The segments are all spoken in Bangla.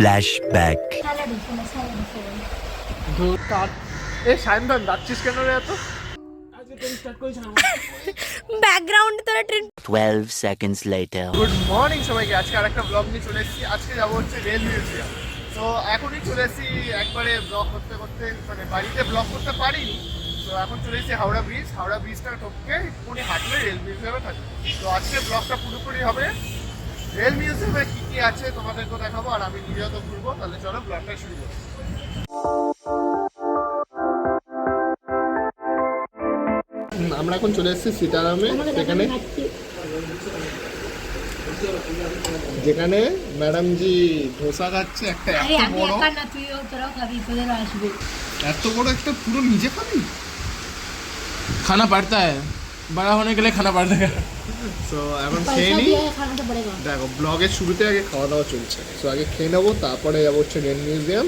Flashback. ব্যাকগ্রাউন্ড তোরা train 12 seconds later. Good morning সবাইকে। আজকে আর একটা ব্লগ নিয়ে চলে এসেছি। আজকে যাবো হচ্ছে রেল মিউজিয়াম। তো এখনই চলে এসেছি, একবারে ব্লগ করতে করতে মানে বাড়িতে ব্লগ করতে পারিনি। তো এখন চলে এসেছি হাওড়া ব্রিজ। হাওড়া ব্রিজটা ঢুকে একটুখানি হাঁটলে রেল মিউজিয়ামে থাকে। তো আজকে ব্লগটা পুরোপুরি হবে রেল মিউজিয়ামে কী কী আছে তোমাদেরকেও দেখাবো, আর আমি নিজেও তো ঘুরবো। তাহলে চলো ব্লগটা শুরু করি। আমরা এখন চলে এসেছি সীতারামে, যেখানে ম্যাডামজি ধোসা খাচ্ছে। একটা এত বড় একটা পুরো নিজে খাবি? खाना पड़ता है, बड़ा होने के लिए खाना पड़ता है। তো এখন খেয়ে নিই। দেখো ব্লগের শুরুতে আগে খাওয়া দাওয়া চলছে। তো আগে খেয়ে নেবো, তারপরে যাবো হচ্ছে রেল মিউজিয়াম,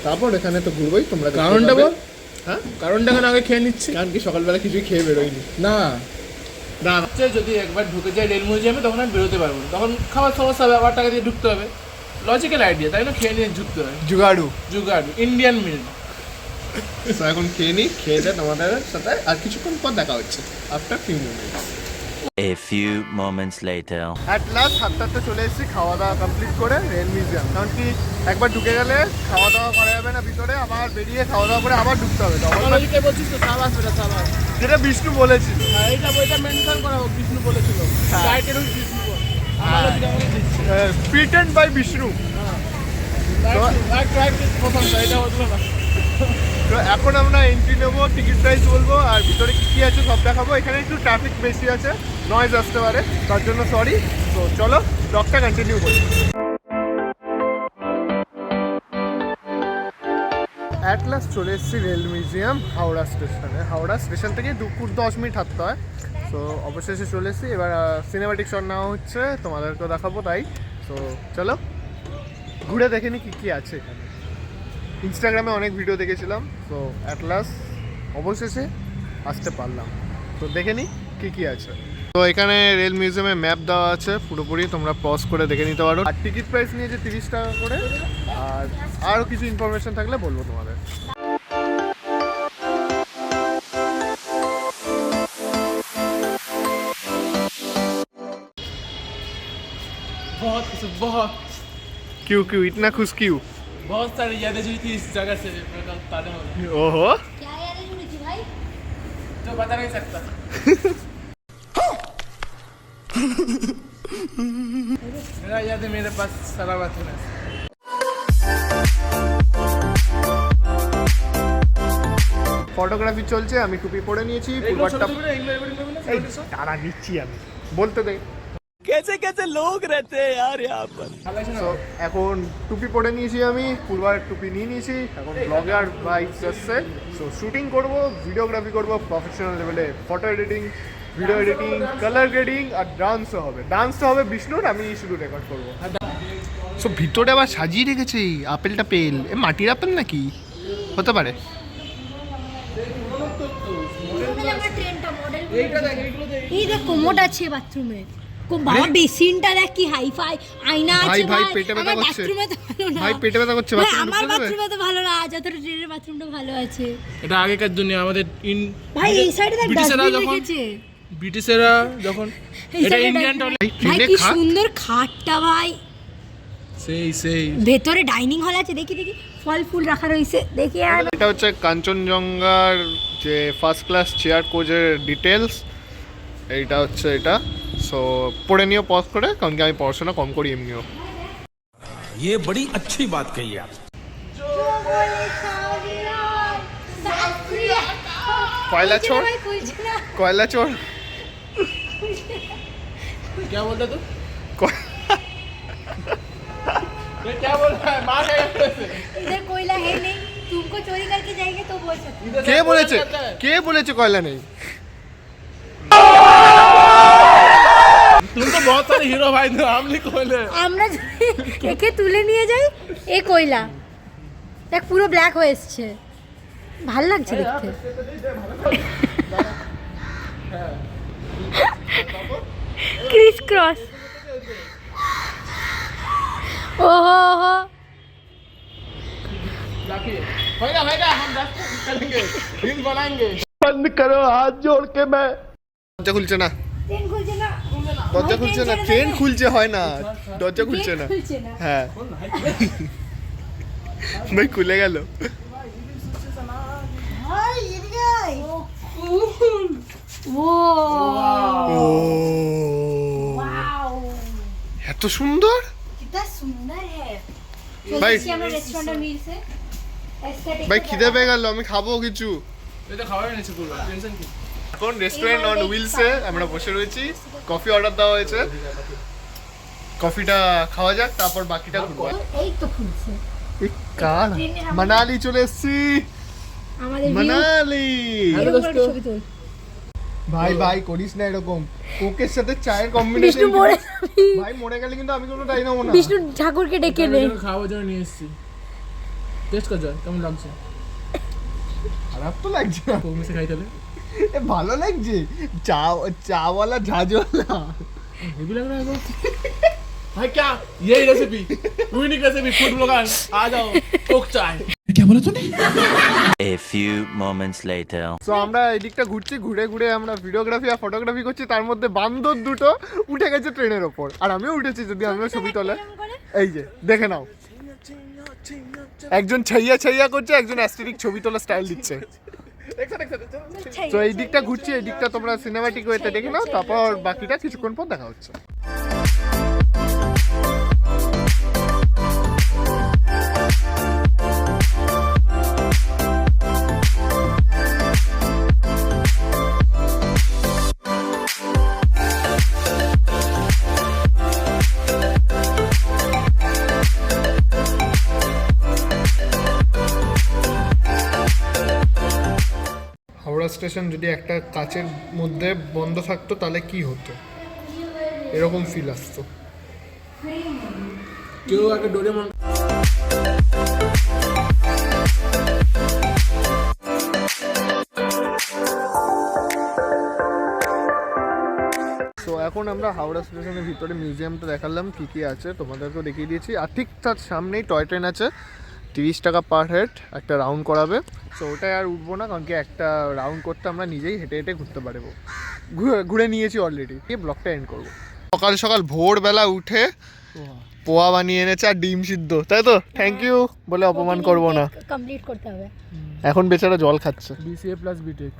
তারপর এখানে তো ঘুরবোই। তোমরা কারণটা বল। হ্যাঁ, কারণটা কেন আগে খেয়ে নিচ্ছি? কারণ কি সকালবেলা কিছুই খেয়ে বেরোয়নি। না না হচ্ছে যদি একবার ঢুকে যায় রেল মিউজিয়ামে তখন আর বেরোতে পারবো না, তখন খাওয়ার সমস্যা হবে, আবার টাকা দিয়ে ঢুকতে হবে। লজিক্যাল আইডিয়া, তাই না? খেয়ে নিয়ে ঢুকতে হবে। জুগাড়ু জুগাড়ু ইন্ডিয়ান মিল। তো এখন খেয়ে নিই, খেয়ে দিয়ে তোমাদের সাথে আর কিছুক্ষণ পর দেখা হচ্ছে after few minutes. A few moments later. At last হাঁটতে চলে এসেছি খাওয়া দাওয়া কমপ্লিট করে রেল মিউজিয়াম। কারণ কি একবার ঢুকে গেলে খাওয়া দাওয়া করা যাবে না ভিতরে, আবার বেরিয়ে খাওয়া দাওয়া করে আবার ঢুকতে হবে। বলছিস তো সাবাস বেটা সাবাস। যেটা বিষ্ণু বলেছিল, এইটা বইটা মেনশন করা হোক, বিষ্ণু বলেছিল। টাইটেল হচ্ছে বিষ্ণু বল। Pretend by Vishnu. এটা হতো না। তো এখন আমরা এন্ট্রি নেবো, টিকিট প্রাইস বলবো, আর ভিতরে কী কী আছে সব দেখাবো। এখানে একটু ট্রাফিক বেশি আছে, নয়েজ আসতে পারে, তার জন্য সরি। তো চলো ব্লগটা কন্টিনিউ করি। অ্যাট লাস্ট চলে এসেছি রেল মিউজিয়াম হাওড়া স্টেশনে। হাওড়া স্টেশন থেকে 2-10 মিনিট হাঁটতে হয়। তো অবশেষে চলে এসেছি। এবার সিনেমাটিক শট নেওয়া হচ্ছে, তোমাদেরকেও দেখাবো তাই। তো চলো ঘুরে দেখে নি কী কী আছে এখানে। ইনস্টাগ্রামে অনেক ভিডিও দেখেছিলাম, তো অ্যাট লাস্ট অবশেষে আসতে পারলাম। তো দেখে নিই কী কী আছে। তো এখানে রেল মিউজিয়ামে ম্যাপ দেওয়া আছে পুরোপুরি, তোমরা পজ করে দেখে নিতে পারো। আর টিকিট প্রাইস নিয়েছে 30 টাকা করে। আর আরও কিছু ইনফরমেশন থাকলে বলবো তোমাদের। बहुत क्यों क्यों इतना खुश क्यों? बहुत सारी यादें जुड़ी थी इस जगह से। ओहो, क्या यादें जुड़ी थी भाई? जो बता नहीं सकता। मेरा याद है मेरे पास सारा बात है। ফটোগ্রাফি চলছে, আমি টুপি পরে নিয়েছি। পুরবারটা তারা নিচ্ছি আমি, বলতে দে। कैसे कैसे लोग रहते हैं यार यहाँ पर. So, এখন টুপি পরে নিয়েছি, আমি পূর্বার টুপি নিয়ে নিয়েছি। এখন ব্লগার ভাইস আসছে, সো শুটিং করবো, ভিডিওগ্রাফি করবো প্রফেশনাল লেভেলে, photo editing, video editing, colour grading, আর ডান্সও হবে। ডান্সটা হবে বিষ্ণুর, আমি শুধু রেকর্ড করবো। সো ভিতরে আবার সাজিয়ে রেখেছে আপেল টাপেল। এ মাটির আপেল নাকি হতে পারে? এই দেখ কোমোড আছে বাথরুমে। বাবা বেসিনটা দেখ কি হাইফাই, আয়না আছে। ভাই পেটে ব্যথা করছে, ভাই পেটে ব্যথা করছে। আমার বাথরুমে তো ভালো না, যতটা ট্রেনের বাথরুমটা ভালো আছে। এটা আগেকার দুনিয়া আমাদের ভাই এই সাইডে দেখ ডাস্টবিন রেখেছে। ব্রিটিশরা যখন এটা ইন্ডিয়ান টয়লেট। ভাই কি সুন্দর খাটটা ভাই। সেই ভেতরে ডাইনিং হল আছে, দেখি ফল ফুল রাখা রয়েছে দেখি। আর এটা হচ্ছে কাঞ্চনজঙ্ঘার যে ফার্স্ট ক্লাস চেয়ার কোচের ডিটেলস। এইটা হচ্ছে এটা। সো পড়ে নিও পজ করে, কারণ কি আমি পড়াশোনা কম করি এমনিও। ये बड़ी अच्छी बात कही आप. কয়লা চোর, কয়লা চোর। क्या बोलता तू? क्या बोल रहा है? मार इधर कोयला है नहीं, तुमको चोरी करके जाएंगे तो बोल सकते। কে বলেছে কয়লা নেই? तुम तो बहुत सारे हीरो भाई थे, हम नहीं कोयले। আমরা একে তুলে নিয়ে যাই, এই কয়লা দেখ পুরো ব্ল্যাক হয়ে এসছে, ভাল লাগছে দেখতে। Chris cross. ওহো जाके होएगा हम 10 करेंगे रील बनाएंगे बंद करो हाथ जोड़ के मैं দরজা খুলছে না ট্রেন খুলছে না দরজা খুলছে না ট্রেন খুলছে হয় না দরজা খুলছে না খুলছে না হ্যাঁ ভাই খুলে গেল ভাই এদিকে আয় ও वाओ এত সুন্দর कितना सुंदर है भाई আমরা রেস্টুরেন্টের মিল সে এস্থেটিক ভাই খিদে পেয়ে গেল আমি খাবো কিছু এটা খাওয়াই নিয়েছে পুরো টেনশন কি এখন রেস্টুরেন্ট অন হুইলসে আমরা বসে রয়েছি কফি অর্ডার দেওয়া হয়েছে কফিটা খাওয়া যাক তারপর বাকিটা ঘুরবো এই তো খুলছে কার মানালি চলে এসেছি আমাদের মানালি এরকম একটা ছবি তোল ভাই ভাই করিস না এরকম কোকের সাথে চায়ের কম্বিনেশন বিষ্ণু মরে ভাই মরে গেলে কিন্তু আমি কোনো দায়ী নেবো না বিষ্ণু ঠাকুরকে ডেকে নে খাওয়ার জন্য নিয়ে এসেছি টেস্ট কর যায় কেমন লাগছে খারাপ তো লাগছে না কমে সে খাই তাহলে এ ভালো লাগছে চা চাওয়ালা ঝাঁঝওয়ালা हेवी लग रहा है भाई क्या यही recipe unique recipe food blogger आ जाओ कोक चाय क्या बोला तूने A few moments later. So আমরা এদিকটা ঘুরছি ঘুরে ঘুরে আমরা ভিডিওগ্রাফি আর ফটোগ্রাফি করছি তার মধ্যে বান্দর দুটো উঠে গেছে ট্রেনের ওপর আর আমিও উঠেছি যদি আমিও ছবি তোলে এই যে দেখে নাও একজন ছাইয়া ছাইয়া করছে একজন অ্যাস্থেটিক ছবি তোলা স্টাইল দিচ্ছে তো এই দিকটা ঘুরছি এই দিকটা তোমরা সিনেমাটিক ওয়েতে দেখে নাও তারপর বাকিটা কিছুক্ষণ পর দেখা হচ্ছে হাওড়া স্টেশন যদি একটা কাচের মধ্যে বন্ধ থাকতো তাহলে কি হতো এরকম ফিল আসতো কেউ আগে ডোরেমন তো এখন আমরা হাওড়া স্টেশনের ভিতরে মিউজিয়ামটা দেখালাম কি কি আছে তোমাদেরকেও দেখিয়ে দিয়েছি আর ঠিক তার সামনেই টয় ট্রেন আছে 30 টাকা পার হেড একটা রাউন্ড করাবে সো ওটাই আর উঠবো না কারণ কি একটা রাউন্ড করতে আমরা নিজেই হেঁটে হেঁটে ঘুরতে পারবো ঘুরে নিয়েছি অলরেডি এই ব্লগটা এন্ড করবো সকাল সকাল ভোরবেলা উঠে পোয়া বানিয়ে এনেছে আর ডিম সিদ্ধ তাই তো থ্যাংক ইউ বলে অপমান করবো না কমপ্লিট করতে হবে এখন বেচারা জল খাচ্ছে BCA plus BTech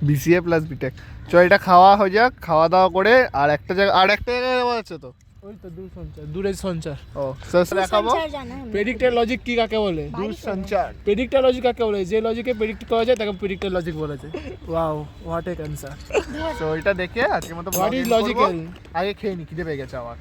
BCA plus BTech চল এটা খাওয়া হয়ে যাক খাওয়া দাওয়া করে আর একটা জায়গায় যাওয়া আছে তো ওই তো দূরের সঞ্চার ও স্যার দেখাবো প্রেডিক্টেড লজিক কি কাকে বলে দূরসঞ্চার প্রেডিক্টেড লজিক কাকে বলে যে লজিকে প্রেডিক্ট করা যায় তাকে প্রেডিক্টেড লজিক বলা যায় ওয়াও হোয়াট এ অ্যানসার তো এটা দেখে আজকের মতো হোয়াট ইজ লজিক্যাল আগে খেয়ে নি খিদে পেয়ে গেছে আবার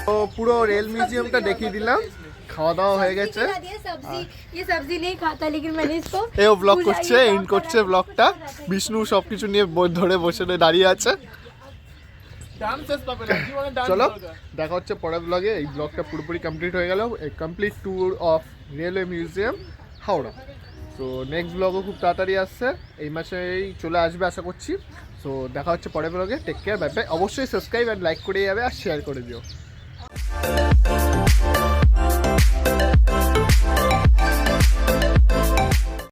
তো পুরো রেল মিউজিয়ামটা দেখিয়ে দিলাম খাওয়া দাওয়া হয়ে গেছে ये सब्जी नहीं खाता लेकिन मैंने इसको এও ব্লগ করছে এন্ড করছে ব্লগটা বিষ্ণু সবকিছু নিয়ে ধরে বসে দাঁড়িয়ে আছে চলো দেখা হচ্ছে পরের ব্লগে এই ব্লগটা পুরোপুরি কমপ্লিট হয়ে গেল এই complete tour of railway museum Howrah তো নেক্সট ব্লগও খুব তাড়াতাড়ি আসছে এই মাসেই চলে আসবে আশা করছি তো দেখা হচ্ছে পরের ব্লগে টেক কেয়ার বাই বাই অবশ্যই সাবস্ক্রাইব অ্যান্ড লাইক করে যাবে আর শেয়ার করে দিও